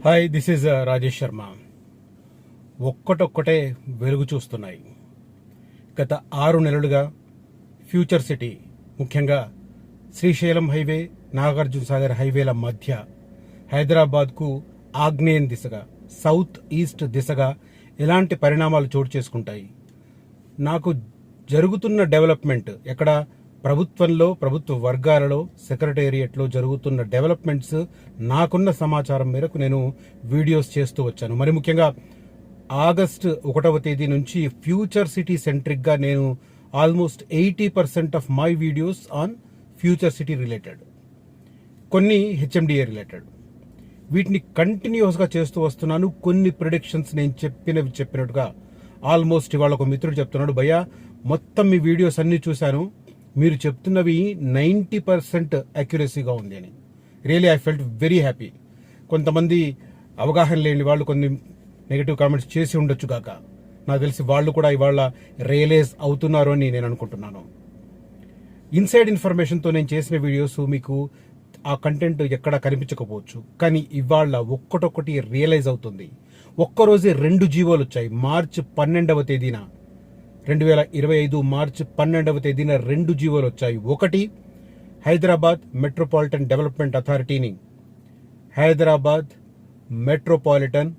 Hi, this is Rajesh Sharma. ఒక్కటొక్కటే వెలుగు చూస్తున్నాయి. గత 6 నెలలుగా ఫ్యూచర్ సిటీ, ముఖ్యంగా శ్రీశైలం హైవే, నాగార్జున సాగర్ హైవేల మధ్య హైదరాబాద్కు ఆగ్నేయం దిశగా, సౌత్ ఈస్ట్ దిశగా ఎలాంటి పరిణామాలు చోటు చేసుకుంటాయి? నాకు జరుగుతున్న డెవలప్మెంట్ ఎక్కడ ప్రభుత్వంలో, ప్రభుత్వ వర్గాలలో, సెక్రటేరియట్లో జరుగుతున్న డెవలప్మెంట్స్ నాకున్న సమాచారం మేరకు నేను వీడియోస్ చేస్తూ వచ్చాను. మరి ముఖ్యంగా ఆగస్టు 1వ తేదీ నుంచి ఫ్యూచర్ సిటీ సెంట్రిక్గా నేను almost 80% of my videos on future city related, కొన్ని హెచ్ఎండిఏ రిలేటెడ్, వీటిని కంటిన్యూస్గా చేస్తూ వస్తున్నాను. కొన్ని ప్రిడిక్షన్స్ నేను చెప్పినట్టుగా ఆల్మోస్ట్ ఇవాళ ఒక మిత్రుడు చెప్తున్నాడు, భయ్యా మొత్తం మీ వీడియోస్ అన్ని చూశాను, మీరు చెప్తున్నవి 90% అక్యురసీగా ఉంది అని. Really I felt very happy. కొంతమంది అవగాహన లేని వాళ్ళు కొన్ని నెగిటివ్ కామెంట్స్ చేసి ఉండొచ్చు కాక, నాకు తెలిసి వాళ్ళు కూడా ఇవాళ రియలైజ్ అవుతున్నారు అని నేను అనుకుంటున్నాను. ఇన్సైడ్ ఇన్ఫర్మేషన్తో నేను చేసిన వీడియోస్ మీకు ఆ కంటెంట్ ఎక్కడ కనిపించకపోవచ్చు, కానీ ఇవాళ ఒక్కటొక్కటి రియలైజ్ అవుతుంది. ఒక్కరోజే 2 జీవోలు వచ్చాయి. మార్చి 12వ తేదీన 2025 మార్చి 12వ తేదీన 2 జీవోలు వచ్చాయి. ఒకటి, హైదరాబాద్ మెట్రోపాలిటన్ డెవలప్మెంట్ అథారిటీని హైదరాబాద్ మెట్రోపాలిటన్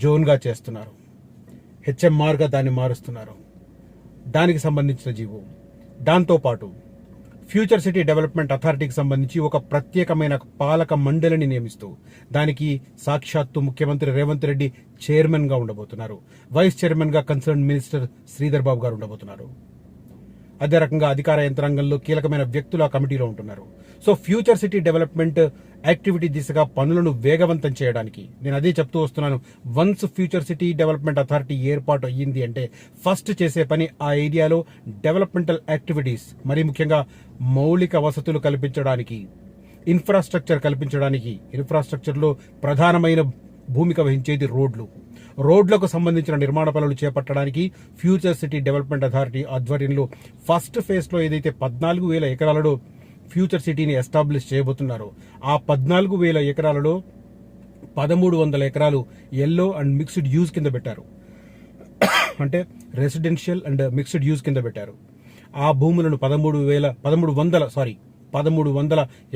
జోన్గా చేస్తున్నారు, హెచ్ఎంఆర్గా దాన్ని మారుస్తున్నారు. దానికి సంబంధించిన జీవో. దాంతోపాటు ఫ్యూచర్ సిటీ డెవలప్మెంట్ అథారిటీకి సంబంధించి ఒక ప్రత్యేకమైన పాలక మండలిని నియమిస్తూ దానికి సాక్షాత్తు ముఖ్యమంత్రి రేవంత్ రెడ్డి చైర్మన్ గా ఉండబోతున్నారు. వైస్ చైర్మన్ గా కన్సర్న్ మినిస్టర్ శ్రీధర్ బాబు గారు ఉండబోతున్నారు. అదే రకంగా అధికార యంత్రాంగంలో కీలకమైన వ్యక్తులు ఆ కమిటీలో ఉంటున్నారు. So future city development activity దిశగా పనులను వేగవంతం చేయడానికి నేను అదే చెప్తూ వస్తున్నాను. Once future city development authority ఏర్పాటు అయ్యింది అంటే ఫస్ట్ చేసే పని ఆ ఏరియాలో డెవలప్మెంటల్ యాక్టివిటీస్, మరీ ముఖ్యంగా మౌలిక వసతులు కల్పించడానికి, ఇన్ఫ్రాస్ట్రక్చర్ కల్పించడానికి. ఇన్ఫ్రాస్ట్రక్చర్లో ప్రధానమైన భూమిక వహించేది రోడ్లకు సంబంధించిన నిర్మాణ పనులు చేపట్టడానికి ఫ్యూచర్ సిటీ డెవలప్మెంట్ అథారిటీ ఆధ్వర్యంలో ఫస్ట్ ఫేజ్లో ఏదైతే 14,000 ఎకరాలలో ఫ్యూచర్ సిటీని ఎస్టాబ్లిష్ చేయబోతున్నారో, ఆ 14,000 ఎకరాలలో 1,300 ఎకరాలు ఎల్లో అండ్ మిక్స్డ్ యూజ్ కింద పెట్టారు. అంటే రెసిడెన్షియల్ అండ్ మిక్స్డ్ యూజ్ కింద పెట్టారు. ఆ భూములను 1,300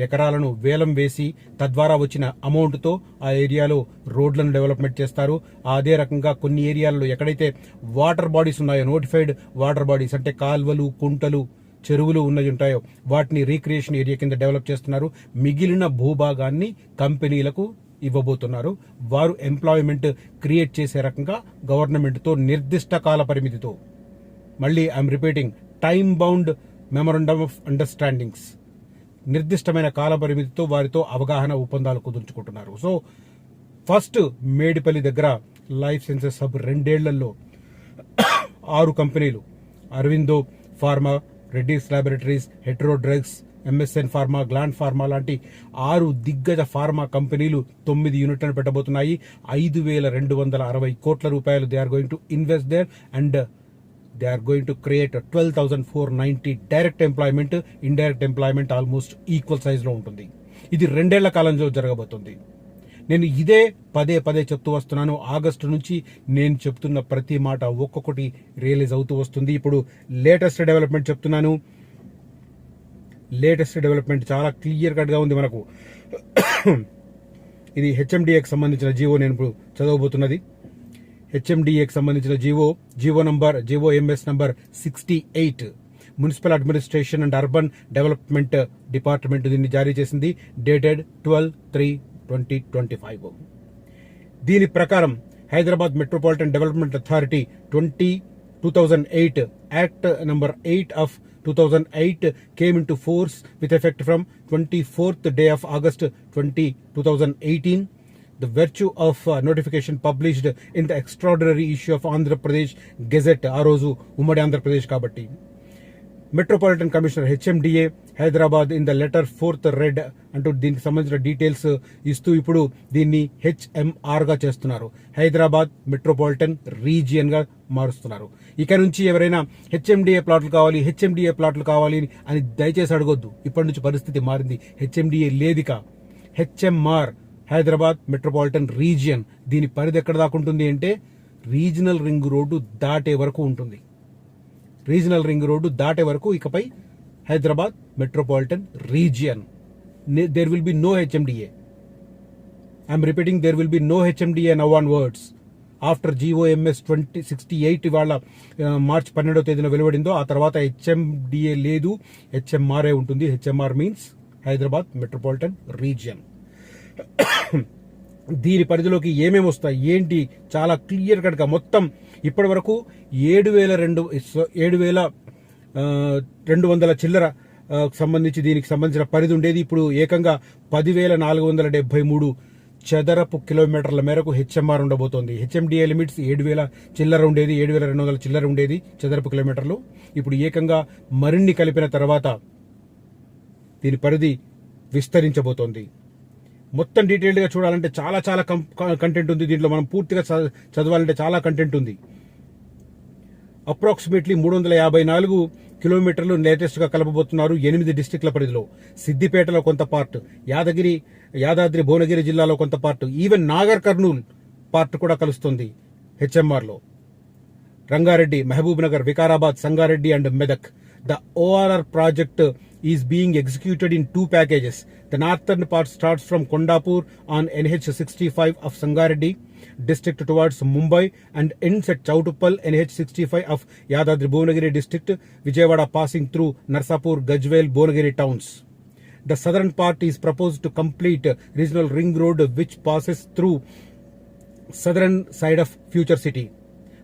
ఎకరాలను వేలం వేసి తద్వారా వచ్చిన అమౌంట్తో ఆ ఏరియాలో రోడ్లను డెవలప్మెంట్ చేస్తారు. అదే రకంగా కొన్ని ఏరియాలలో ఎక్కడైతే వాటర్ బాడీస్ ఉన్నాయో, నోటిఫైడ్ వాటర్ బాడీస్ అంటే కాల్వలు, కుంటలు, చెరువులు ఉన్నవి ఉంటాయో, వాటిని రీక్రియేషన్ ఏరియా కింద డెవలప్ చేస్తున్నారు. మిగిలిన భూభాగాన్ని కంపెనీలకు ఇవ్వబోతున్నారు. వారు ఎంప్లాయ్మెంట్ క్రియేట్ చేసే రకంగా గవర్నమెంట్తో నిర్దిష్ట కాల పరిమితితో, మళ్ళీ I'm repeating, time bound memorandum of understandings, నిర్దిష్టమైన కాల పరిమితితో వారితో అవగాహన ఒప్పందాలు కుదుర్చుకుంటున్నారు. సో ఫస్ట్ మేడిపల్లి దగ్గర లైఫ్ సైన్సెస్ హబ్ 2 ఏళ్లలో 6 కంపెనీలు, Aurobindo pharma, Reddy's laboratories, Hetero drugs, MSN pharma, Gland pharma లాంటి 6 దిగ్గజ ఫార్మా కంపెనీలు 9 యూనిట్లను పెట్టబోతున్నాయి. 5,260 కోట్ల రూపాయలు they are going to invest there and they are going to create 12,490 direct employment, indirect employment almost equal size లో ఉంటుంది. ఇది 2 ఏళ్ల కాలంలో జరగబోతుంది. నేను ఇదే పదే చెప్తూ వస్తున్నాను. ఆగస్టు నుంచి నేను చెప్తున్న ప్రతి మాట ఒక్కొక్కటి రియలైజ్ అవుతూ వస్తుంది. ఇప్పుడు లేటెస్ట్ డెవలప్మెంట్ చెప్తున్నాను. లేటెస్ట్ డెవలప్మెంట్ చాలా క్లియర్ కట్ గా ఉంది మనకు. ఇది హెచ్ఎండిఏకి సంబంధించిన జీవో నేను ఇప్పుడు చదవబోతున్నది. హెచ్ఎండిఏకి సంబంధించిన GO MS number 68 municipal administration and urban development department దీన్ని జారీ చేసింది. డేటెడ్ 12/3/2025. దీని ప్రకారం Hyderabad metropolitan development authority 2008 act number 8 of 2008 came into force with effect from 24th day of August 2018. The virtue of notification published in the extraordinary issue of Andhra Pradesh Gazette, ఆ రోజు ఉమ్మడి ఆంధ్రప్రదేశ్ కాబట్టి. Metropolitan commissioner HMDA Hyderabad in the letter 4th red అంటూ దీనికి సంబంధించిన details ఇస్తూ ఇప్పుడు దీన్ని హెచ్ఎంఆర్ గా చేస్తున్నారు. హైదరాబాద్ మెట్రోపాలిటన్ రీజియన్ గా మారుస్తున్నారు. ఇక నుంచి ఎవరైనా హెచ్ఎండిఏ ప్లాట్లు కావాలి అని దయచేసి అడగొద్దు. ఇప్పటి నుంచి పరిస్థితి మారింది. హెచ్ఎండిఏ లేదిక, హెచ్ఎంఆర్ హైదరాబాద్ మెట్రోపాలిటన్ రీజియన్. దీని పరిధి ఎక్కడ దాకా ఉంటుంది అంటే రీజనల్ రింగ్ రోడ్డు దాటే వరకు ఉంటుంది. రీజనల్ రింగ్ రోడ్డు దాటే వరకు ఇకపై Hyderabad metropolitan region. There will be no HMDA. I'm repeating, there will be no HMDA now onwards. After GOMS 2068 ఇవాళ మార్చి 12వ తేదీన వెలువడిందో ఆ తర్వాత హెచ్ఎండిఏ లేదు, హెచ్ఎంఆర్ఏ ఉంటుంది. HMR means Hyderabad metropolitan region. దీని పరిధిలోకి ఏమేమి వస్తాయి ఏంటి చాలా క్లియర్ కట్గా మొత్తం ఇప్పటి వరకు 7,200 చిల్లర సంబంధించి దీనికి సంబంధించిన పరిధి ఉండేది. ఇప్పుడు ఏకంగా 10,473 చదరపు కిలోమీటర్ల మేరకు హెచ్ఎంఆర్ ఉండబోతోంది. హెచ్ఎండిఏ లిమిట్స్ 7,000 చిల్లర ఉండేది, 7,200 చిల్లర ఉండేది చదరపు కిలోమీటర్లు. ఇప్పుడు ఏకంగా మరిన్ని కలిపిన తర్వాత దీని పరిధి విస్తరించబోతోంది. మొత్తం డీటెయిల్డ్గా చూడాలంటే చాలా చాలా కంటెంట్ ఉంది దీంట్లో. మనం పూర్తిగా చదవాలంటే చాలా కంటెంట్ ఉంది. అప్రాక్సిమేట్లీ 354 కిలోమీటర్లు లేటెస్ట్ గా కలపబోతున్నారు 8 డిస్టిక్ల పరిధిలో. సిద్దిపేటలో కొంత పార్ట్, యాదాద్రి భువనగిరి జిల్లాలో కొంత part, even Nagar Kurnool part కూడా కలుస్తుంది హెచ్ఎంఆర్ లో. Rangareddy, Mahabubnagar, Vikarabad, Sangareddy and Medak. The ORR project is being executed in 2 packages. The northern part starts from Kondapur on NH65 of Sangareddy district towards Mumbai and ends at Chautuppal NH65 of Yadadri Bhuvnagiri district, Vijayawada passing through Narsapur, Gajwel, Bhuvnagiri towns. The southern part is proposed to complete regional ring road which passes through southern side of future city.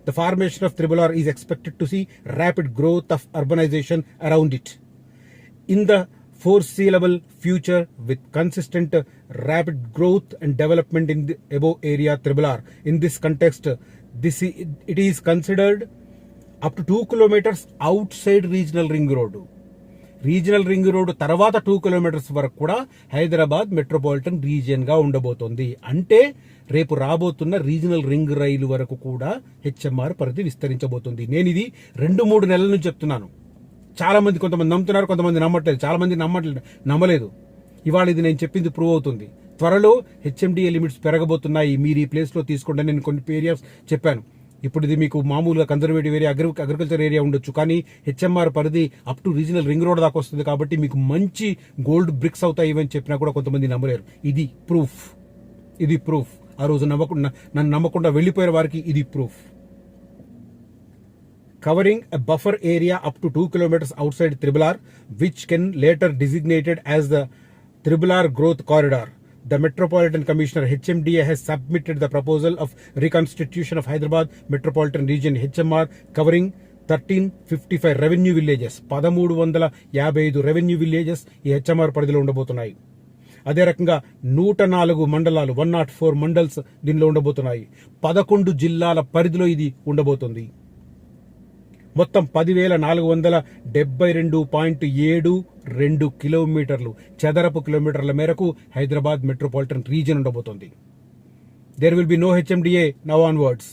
The formation of RRR is expected to see rapid growth of urbanization around it. In the foreseeable future, with consistent rapid growth and development in the above area RRR. In this context, it is considered up to 2 kilometers outside regional ring road. Regional ring road తర్వాత 2 kilometres వరకు కూడా Hyderabad metropolitan region గా ఉండబోతోంది. అంటే రేపు రాబోతున్న regional ring రైలు వరకు కూడా హెచ్ఎంఆర్ పరిధి విస్తరించబోతుంది. నేను ఇది 2-3 నెలల నుంచి చెప్తున్నాను. చాలా మంది, కొంతమంది నమ్ముతున్నారు, కొంతమంది నమ్మట్లేదు. చాలా మంది నమ్మలేదు. ఇవాళ ఇది నేను చెప్పింది ప్రూవ్ అవుతుంది. త్వరలో హెచ్ఎండిఏ లిమిట్స్ పెరగబోతున్నాయి, మీరు ఈ ప్లేస్ లో తీసుకోండి. నేను కొన్ని ఏరియాస్ చెప్పాను. ఇప్పుడు ఇది మీకు మామూలుగా కన్జర్వేటివ్ ఏరియా, అగ్రికల్చర్ ఏరియా ఉండొచ్చు, కానీ హెచ్ఎంఆర్ పరిధి up to regional ring road దాకా వస్తుంది. కాబట్టి మీకు మంచి గోల్డ్ బ్రిక్స్ అవుతాయి ఇవని చెప్పినా కూడా కొంతమంది నమ్మలేరు. ఇది ప్రూఫ్. ఆ రోజు నన్ను నమ్మకుండా వెళ్లిపోయిన వారికి ఇది proof. Covering a buffer area up to 2 kilometers outside RRR, which can later designated as the RRR Growth Corridor. The Metropolitan Commissioner HMDA has submitted the proposal of reconstitution of Hyderabad Metropolitan Region HMR covering 1355 revenue villages. 1355 revenue villages ఈ HMR పరిధిలో ఉండబోతున్నాయి. అదే రకంగా 104 మండలాలు, 104 mandals దీనిలో ఉండబోతున్నాయి. 11 జిల్లాల పరిధిలో ఇది ఉండబోతుంది. మొత్తం 10,472.72 కిలోమీటర్లు చదరపు కిలోమీటర్ల మేరకు హైదరాబాద్ మెట్రోపాలిటన్ రీజియన్ ఉండబోతోంది. There will be no HMDA now onwards.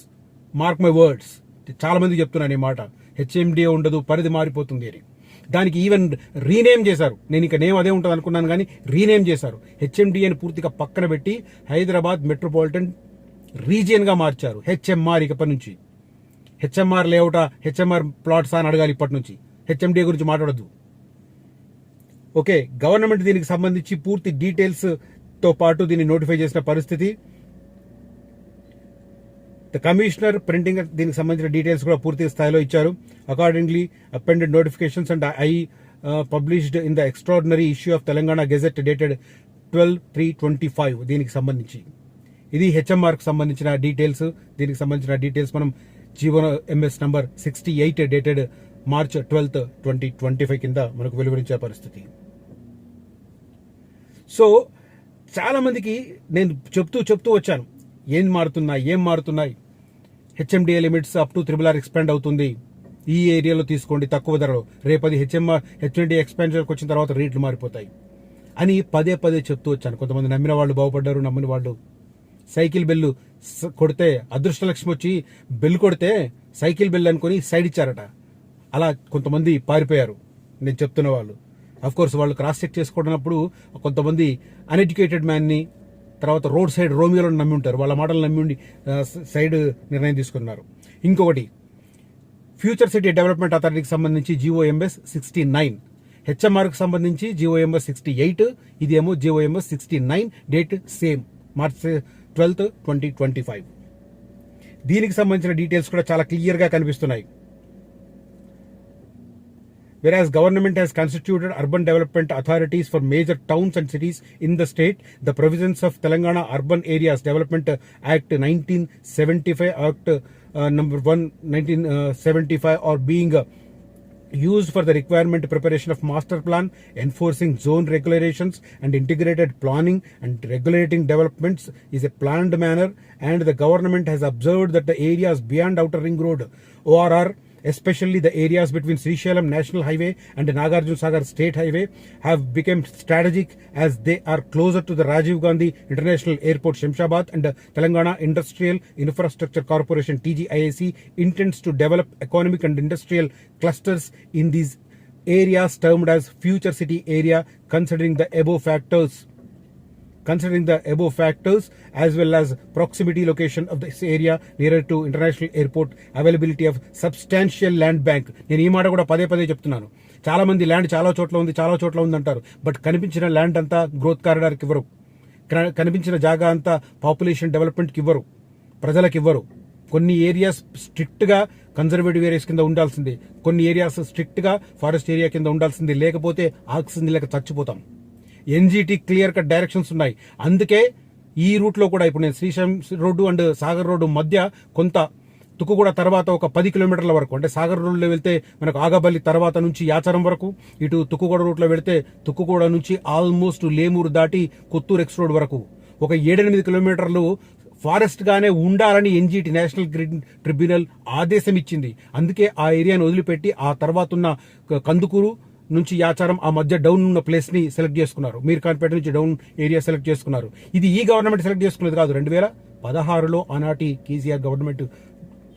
Mark my words. చాలా మంది చెప్తున్నాను ఈ మాట, హెచ్ఎండిఏ ఉండదు, పరిధి మారిపోతుంది అని. దానికి ఈవెన్ రీనేమ్ చేశారు. నేను ఇక నేమ్ అదే ఉంటుంది అనుకున్నాను, కానీ రీనేమ్ చేశారు. హెచ్ఎండిఏని పూర్తిగా పక్కన పెట్టి హైదరాబాద్ మెట్రోపాలిటన్ రీజియన్ గా మార్చారు. హెచ్ఎంఆర్ ఇకపటి నుంచి. హెచ్ఎంఆర్ లేఅవుటా, హెచ్ఎంఆర్ ప్లాట్స్ అని అడగాలి ఇప్పటి నుంచి. హెచ్ఎండిఏ గురించి మాట్లాడద్దు. ఓకే, గవర్నమెంట్ దీనికి సంబంధించి పూర్తి డీటెయిల్స్ తో పాటు దీన్ని నోటిఫై చేసిన పరిస్థితి. ద కమిషనర్ ప్రింటింగ్ దీనికి సంబంధించిన డీటెయిల్స్ కూడా పూర్తి స్థాయిలో ఇచ్చారు. Accordingly appended notifications and I published in the extraordinary issue of Telangana gazette dated 12/3/25. దీనికి సంబంధించి ఇది హెచ్ఎంఆర్ కి సంబంధించిన డీటెయిల్స్. దీనికి సంబంధించిన డీటెయిల్స్ మనం GOMS నంబర్ 68 డేటెడ్ మార్చ్ 12, 2025 కింద మనకు వెలువరించే పరిస్థితి. సో చాలా మందికి నేను చెప్తూ వచ్చాను ఏం మారుతున్నాయి. HMDA limits up to RRR expand అవుతుంది, ఈ ఏరియాలో తీసుకోండి తక్కువ ధరలో. రేపది హెచ్ఎండిఏ ఎక్స్పాన్షన్కి వచ్చిన తర్వాత రేట్లు మారిపోతాయి అని పదే చెప్తూ వచ్చాను. కొంతమంది నమ్మిన వాళ్ళు బాగుపడ్డారు, నమ్మని వాళ్ళు సైకిల్ బెల్లు కొడితే, అదృష్టలక్ష్మి వచ్చి బెల్లు కొడితే సైకిల్ బెల్ అనుకుని సైడ్ ఇచ్చారట. అలా కొంతమంది పారిపోయారు నేను చెప్తున్న వాళ్ళు. అఫ్ కోర్స్ వాళ్ళు క్రాస్ చెక్ చేసుకోవడప్పుడు కొంతమంది అన్ఎడ్యుకేటెడ్ మ్యాన్ని తర్వాత రోడ్ సైడ్ రోమియోలను నమ్మి ఉంటారు, వాళ్ళ మాటలు నమ్మి ఉండి సైడ్ నిర్ణయం తీసుకున్నారు. ఇంకొకటి ఫ్యూచర్ సిటీ డెవలప్మెంట్ అథారిటీకి సంబంధించి GOMS 69, హెచ్ఎంఆర్కి సంబంధించి GOMS 68, ఇదేమో GOMS 69, డేట్ సేమ్ March 12, 2025. దీనికి సంబంధించిన డీటెయిల్స్ కూడా చాలా క్లియర్గా కనిపిస్తున్నాయి. Whereas government has constituted urban development authorities for major towns and cities in the state, the provisions of Telangana Urban Areas Development Act 1975, Act number 1 1975 are being used for the requirement preparation of master plan, enforcing zone regulations and integrated planning and regulating developments is a planned manner, and the government has observed that the areas beyond Outer Ring Road ORR, especially the areas between Srisailam National Highway and Nagarjuna Sagar State Highway, have become strategic as they are closer to the Rajiv Gandhi International Airport Shamshabad, and Telangana Industrial Infrastructure Corporation TGIAC intends to develop economic and industrial clusters in these areas termed as future city area, considering the above factors as well as proximity location of this area nearer to international airport, availability of substantial land bank. నేను ఈ మాట కూడా పదే చెప్తున్నాను. చాలా మంది land చాలా చోట్ల ఉంది అంటారు, బట్ కనిపించిన ల్యాండ్ అంతా గ్రోత్ కారిడార్కి ఇవ్వరు, కనిపించిన జాగా అంతా పాపులేషన్ డెవలప్మెంట్కి ఇవ్వరు, ప్రజలకు ఇవ్వరు. కొన్ని ఏరియాస్ స్ట్రిక్ట్ గా కన్జర్వేటివ్ ఏరియాస్ కింద ఉండాల్సిందే, కొన్ని ఏరియాస్ స్ట్రిక్ట్ గా ఫారెస్ట్ ఏరియా కింద ఉండాల్సిందే, లేకపోతే ఆక్సిజన్ లేక చచ్చిపోతాం. NGT క్లియర్ కట్ డైరెక్షన్స్ ఉన్నాయి. అందుకే ఈ రూట్ లో కూడా ఇప్పుడు నేను Srisailam road and Sagar road మధ్య కొంత తుక్కుగూడ తర్వాత ఒక 10 కిలోమీటర్ల వరకు, అంటే సాగర్ రోడ్లో వెళ్తే మనకు ఆగబల్లి తర్వాత నుంచి యాచారం వరకు, ఇటు తుక్కుగూడ రూట్లో వెళ్తే తుక్కుగూడ నుంచి ఆల్మోస్ట్ లేమూరు దాటి కొత్తూరు ఎక్స్ రోడ్ వరకు ఒక 7-8 కిలోమీటర్లు ఫారెస్ట్ గానే ఉండాలని NGT నేషనల్ గ్రీన్ ట్రిబ్యునల్ ఆదేశం ఇచ్చింది. అందుకే ఆ ఏరియాను వదిలిపెట్టి ఆ తర్వాత ఉన్న కందుకూరు నుంచి యాచారం ఆ మధ్య డౌన్ ఉన్న ప్లేస్ ని సెలెక్ట్ చేసుకున్నారు. మీర్ఖాన్పేట నుంచి డౌన్ ఏరియా సెలెక్ట్ చేసుకున్నారు. ఇది ఈ గవర్నమెంట్ సెలెక్ట్ చేసుకున్నది కాదు, 2016లో ఆనాటి కేసీఆర్ గవర్నమెంట్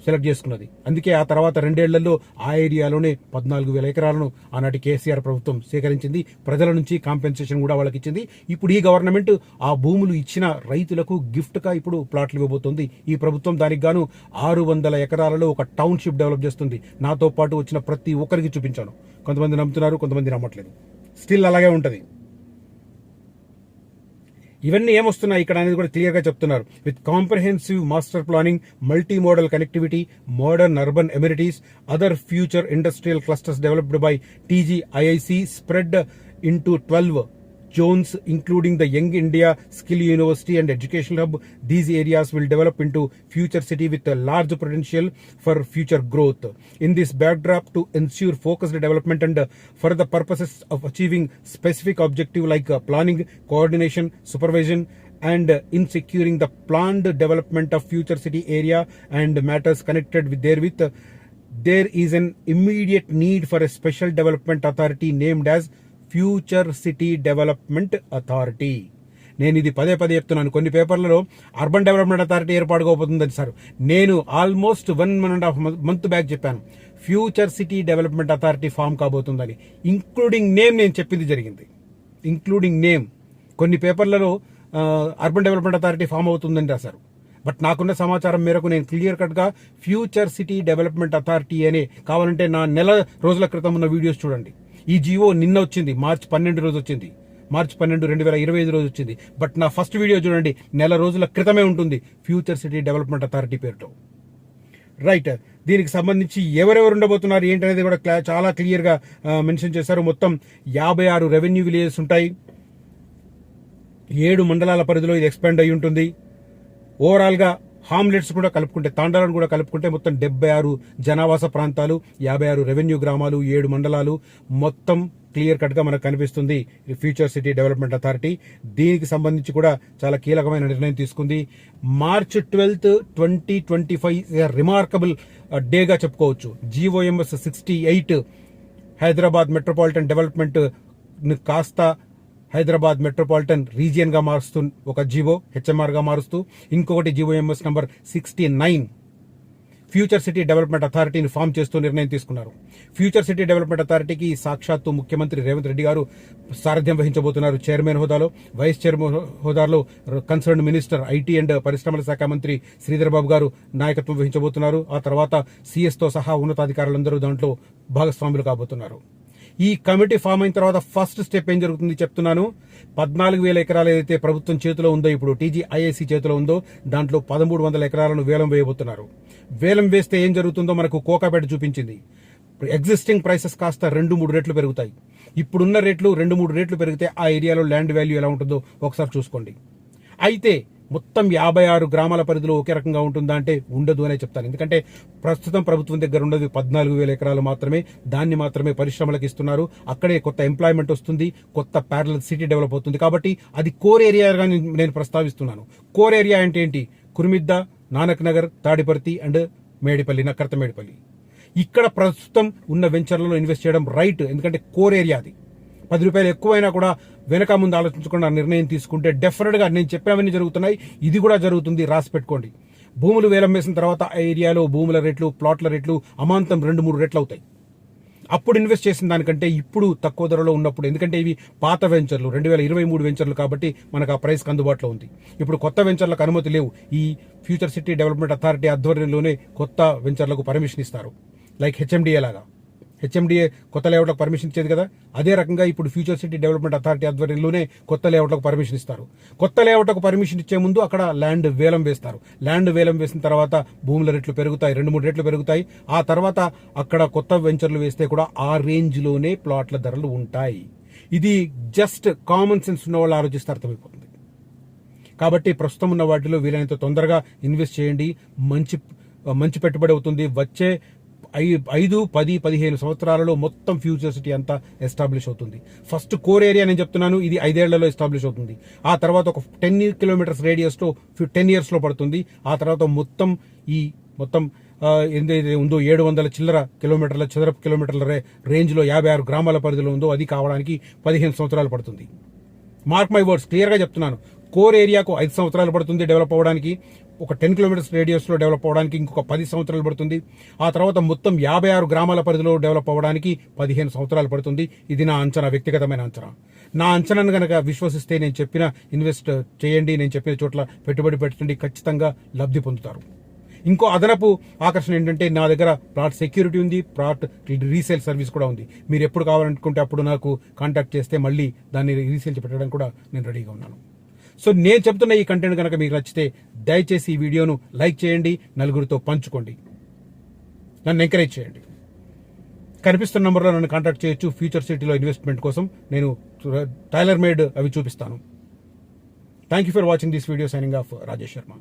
సెలెక్ట్ చేసుకున్నది. అందుకే ఆ తర్వాత 2 ఏళ్లలో ఆ ఏరియాలోనే 14,000 ఎకరాలను ఆనాటి కేసీఆర్ ప్రభుత్వం సేకరించింది. ప్రజల నుంచి కాంపెన్సేషన్ కూడా వాళ్ళకి ఇచ్చింది. ఇప్పుడు ఈ గవర్నమెంట్ ఆ భూములు ఇచ్చిన రైతులకు గిఫ్ట్ గా ఇప్పుడు ప్లాట్లు ఇవ్వబోతోంది. ఈ ప్రభుత్వం దానికి గాను 600 ఎకరాలలో ఒక టౌన్షిప్ డెవలప్ చేస్తుంది. నాతో పాటు వచ్చిన ప్రతి ఒక్కరికి చూపించాను. కొంతమంది నమ్ముతున్నారు, కొంతమంది నమ్మట్లేదు. స్టిల్ అలాగే ఉంటది. ఇవన్నీ ఏమొస్తున్నాయి ఇక్కడ అనేది కూడా క్లియర్ గా చెప్తున్నారు. With comprehensive master planning, multi modal connectivity, modern urban amenities, other future industrial clusters developed by TGIAC spread into 12 zones including the Young India Skill University and Education Hub. These areas will develop into future city with a large potential for future growth. In this backdrop, to ensure focused development and for the purposes of achieving specific objective like planning, coordination, supervision, and in securing the planned development of future city area and matters connected with therewith, there is an immediate need for a special development authority named as future city development authority. నేను ఇది పదే చెప్తున్నాను. కొన్ని పేపర్లలో urban development authority ఏర్పాటు కాబోతుందని sir, నేను almost 1.5 month back చెప్పాను future city development authority form కాబోతుందని. ఇంక్లూడింగ్ నేమ్ నేను చెప్పింది జరిగింది. ఇంక్లూడింగ్ నేమ్ కొన్ని పేపర్లలో అర్బన్ డెవలప్మెంట్ అథారిటీ ఫామ్ అవుతుందని రాశారు. బట్ నాకున్న సమాచారం మేరకు నేను క్లియర్ కట్ గా ఫ్యూచర్ సిటీ డెవలప్మెంట్ అథారిటీ అనే, కావాలంటే నా నెల రోజుల క్రితం ఉన్న వీడియోస్ చూడండి. ఈ జీవో నిన్న వచ్చింది, March 12 రోజు వచ్చింది, March 12, 2025 రోజు వచ్చింది. బట్ నా ఫస్ట్ వీడియో చూడండి, నెల రోజుల క్రితమే ఉంటుంది ఫ్యూచర్ సిటీ డెవలప్మెంట్ అథారిటీ పేరుతో. రైట్, దీనికి సంబంధించి ఎవరెవరు ఉండబోతున్నారు ఏంటనేది కూడా చాలా క్లియర్ గా మెన్షన్ చేశారు. మొత్తం 56 రెవెన్యూ విలేజెస్ ఉంటాయి. 7 మండలాల పరిధిలో ఇది ఎక్స్పాండ్ అయి ఉంటుంది. ఓవరాల్ గా హామ్లెట్స్ కూడా కలుపుకుంటే, తాండాలను కూడా కలుపుకుంటే మొత్తం 76 జనావాస ప్రాంతాలు, 56 రెవెన్యూ గ్రామాలు, 7 మండలాలు, మొత్తం క్లియర్ కట్ గా మనకు కనిపిస్తుంది ఫ్యూచర్ సిటీ డెవలప్మెంట్ అథారిటీ. దీనికి సంబంధించి కూడా చాలా కీలకమైన నిర్ణయం తీసుకుంది. March 12, 2025 రిమార్కబుల్ డేగా చెప్పుకోవచ్చు. GOMS 68 హైదరాబాద్ మెట్రోపాలిటన్ డెవలప్మెంట్ కాస్త హైదరాబాద్ మెట్రోపాలిటన్ రీజియన్ గా మారుస్తూ ఒక జీవో HMR గా మారుస్తూ, ఇంకొకటి GOMS number 69 future city development అథారిటీని ఫామ్ చేస్తూ నిర్ణయం తీసుకున్నారు. ఫ్యూచర్ సిటీ డెవలప్మెంట్ అథారిటీకి సాక్షాత్తు ముఖ్యమంత్రి రేవంత్ రెడ్డి గారు సారథ్యం వహించబోతున్నారు. చైర్మన్ హోదాలో, వైస్ చైర్మన్ హోదాలో కన్సర్న్ మినిస్టర్ ఐటీ అండ్ పరిశ్రమల శాఖ మంత్రి శ్రీధర్ బాబు గారు నాయకత్వం వహించబోతున్నారు. ఆ తర్వాత సిఎస్ తో సహా ఉన్నతాధికారులందరూ దాంట్లో భాగస్వాములు కాబోతున్నారు. ఈ కమిటీ ఫామ్ అయిన తర్వాత ఫస్ట్ స్టెప్ ఏం జరుగుతుంది చెప్తున్నాను. 14,000 ఎకరాలు ఏదైతే ప్రభుత్వం చేతిలో ఉందో, ఇప్పుడు TGIAC చేతిలో ఉందో, దాంట్లో 1,300 ఎకరాలను వేలం వేయబోతున్నారు. వేలం వేస్తే ఏం జరుగుతుందో మనకు కోకాపేట చూపించింది. ఎగ్జిస్టింగ్ ప్రైసెస్ కాస్త 2-3 రెట్లు పెరుగుతాయి. ఇప్పుడున్న రేట్లు 2-3 రెట్లు పెరిగితే ఆ ఏరియాలో ల్యాండ్ వాల్యూ ఎలా ఉంటుందో ఒకసారి చూసుకోండి. అయితే మొత్తం 56 గ్రామాల పరిధిలో ఒకే రకంగా ఉంటుందా అంటే ఉండదు అనే చెప్తాను. ఎందుకంటే ప్రస్తుతం ప్రభుత్వం దగ్గర ఉన్నది 14,000 ఎకరాలు మాత్రమే. దాన్ని మాత్రమే పరిశ్రమలకు ఇస్తున్నారు. అక్కడే కొత్త ఎంప్లాయ్మెంట్ వస్తుంది, కొత్త ప్యారలల్ సిటీ డెవలప్ అవుతుంది. కాబట్టి అది కోర్ ఏరియాగా నేను ప్రస్తావిస్తున్నాను. కోర్ ఏరియా అంటే ఏంటి? కుర్మిద్ద, నానక్ నగర్, తాడిపర్తి అండ్ మేడిపల్లి, నక్కర్త మేడిపల్లి. ఇక్కడ ప్రస్తుతం ఉన్న వెంచర్లలో ఇన్వెస్ట్ చేయడం రైట్. ఎందుకంటే కోర్ ఏరియా అది. 10 రూపాయలు ఎక్కువైనా కూడా వెనక ముందు ఆలోచించకుండా నిర్ణయం తీసుకుంటే డెఫినెట్ గా నేను చెప్పేవన్నీ జరుగుతున్నాయి, ఇది కూడా జరుగుతుంది. రాసి పెట్టుకోండి. భూములు వేలం వేసిన తర్వాత ఆ ఏరియాలో భూముల రేట్లు, ప్లాట్ల రేట్లు అమాంతం 2-3 రెట్లు అవుతాయి. అప్పుడు ఇన్వెస్ట్ చేసిన దానికంటే ఇప్పుడు తక్కువ ధరలో ఉన్నప్పుడు, ఎందుకంటే ఇవి పాత వెంచర్లు, 2023 వెంచర్లు కాబట్టి మనకు ఆ ప్రైస్కి అందుబాటులో ఉంది. ఇప్పుడు కొత్త వెంచర్లకు అనుమతి లేవు. ఈ ఫ్యూచర్ సిటీ డెవలప్మెంట్ అథారిటీ ఆధ్వర్యంలోనే కొత్త వెంచర్లకు పర్మిషన్ ఇస్తారు. లైక్ HMDA లాగా. HMDA కొత్త లేఅవుట్లకు పర్మిషన్ ఇచ్చేది కదా, అదే రకంగా ఇప్పుడు ఫ్యూచర్ సిటీ డెవలప్మెంట్ అథారిటీ ఆధ్వర్యంలోనే కొత్త లేఅవుట్లకు పర్మిషన్ ఇస్తారు. కొత్త లేఅవుట్లకు పర్మిషన్ ఇచ్చే ముందు అక్కడ ల్యాండ్ వేలం వేస్తారు. ల్యాండ్ వేలం వేసిన తర్వాత భూముల రేట్లు పెరుగుతాయి, 2-3 రెట్లు పెరుగుతాయి. ఆ తర్వాత అక్కడ కొత్త వెంచర్లు వేస్తే కూడా ఆ రేంజ్ లోనే ప్లాట్ల ధరలు ఉంటాయి. ఇది జస్ట్ కామన్ సెన్స్ ఉన్న వాళ్ళు ఆలోచిస్తే అర్థమైపోతుంది. కాబట్టి ప్రస్తుతం ఉన్న వాటిలో వీలైనంత తొందరగా ఇన్వెస్ట్ చేయండి. మంచి పెట్టుబడి అవుతుంది. వచ్చే 5, 10, 15 సంవత్సరాలలో మొత్తం ఫ్యూచర్ సిటీ అంతా ఎస్టాబ్లిష్ అవుతుంది. ఫస్ట్ కోర్ ఏరియా నేను చెప్తున్నాను, ఇది 5 ఏళ్లలో ఎస్టాబ్లిష్ అవుతుంది. ఆ తర్వాత ఒక 10 కిలోమీటర్స్ రేడియస్ లో 10 years లో పడుతుంది. ఆ తర్వాత మొత్తం ఏదైతే ఉందో 700 చదరపు కిలోమీటర్ల రేంజ్ లో 56 గ్రామాల పరిధిలో ఉందో అది కావడానికి 15 సంవత్సరాలు పడుతుంది. మార్క్ మై వర్డ్స్, క్లియర్ గా చెప్తున్నాను. కోర్ ఏరియాకు 5 సంవత్సరాలు పడుతుంది డెవలప్ అవ్వడానికి. ఒక 10 కిలోమీటర్స్ రేడియస్ లో డెవలప్ అవ్వడానికి ఇంకొక 10 సంవత్సరాలు పడుతుంది. ఆ తర్వాత మొత్తం 56 గ్రామాల పరిధిలో డెవలప్ అవ్వడానికి 15 సంవత్సరాలు పడుతుంది. ఇది నా అంచనా, వ్యక్తిగతమైన అంచనా. నా అంచనాను కనుక విశ్వసిస్తే నేను చెప్పిన ఇన్వెస్ట్ చేయండి, నేను చెప్పిన చోట్ల పెట్టుబడి పెట్టండి, ఖచ్చితంగా లబ్ధి పొందుతారు. ఇంకో అదనపు ఆకర్షణ ఏంటంటే నా దగ్గర ప్లాట్ సెక్యూరిటీ ఉంది, ప్లాట్ రీసేల్ సర్వీస్ కూడా ఉంది. మీరు ఎప్పుడు కావాలనుకుంటే అప్పుడు నాకు కాంటాక్ట్ చేస్తే మళ్ళీ దాన్ని రీసేల్ పెట్టడానికి కూడా నేను రెడీగా ఉన్నాను. సో నేను చెప్తున్న ఈ కంటెంట్ కనుక మీకు నచ్చితే దయచేసి ఈ వీడియోను లైక్ చేయండి, నలుగురితో పంచుకోండి, నన్ను ఎంకరేజ్ చేయండి. కనిపిస్తున్న నంబర్లో నన్ను కాంటాక్ట్ చేయొచ్చు. ఫ్యూచర్ సిటీలో ఇన్వెస్ట్మెంట్ కోసం నేను టైలర్ మేడ్ అవి చూపిస్తాను. Thank you for watching this video. Signing off Rajesh Sharma.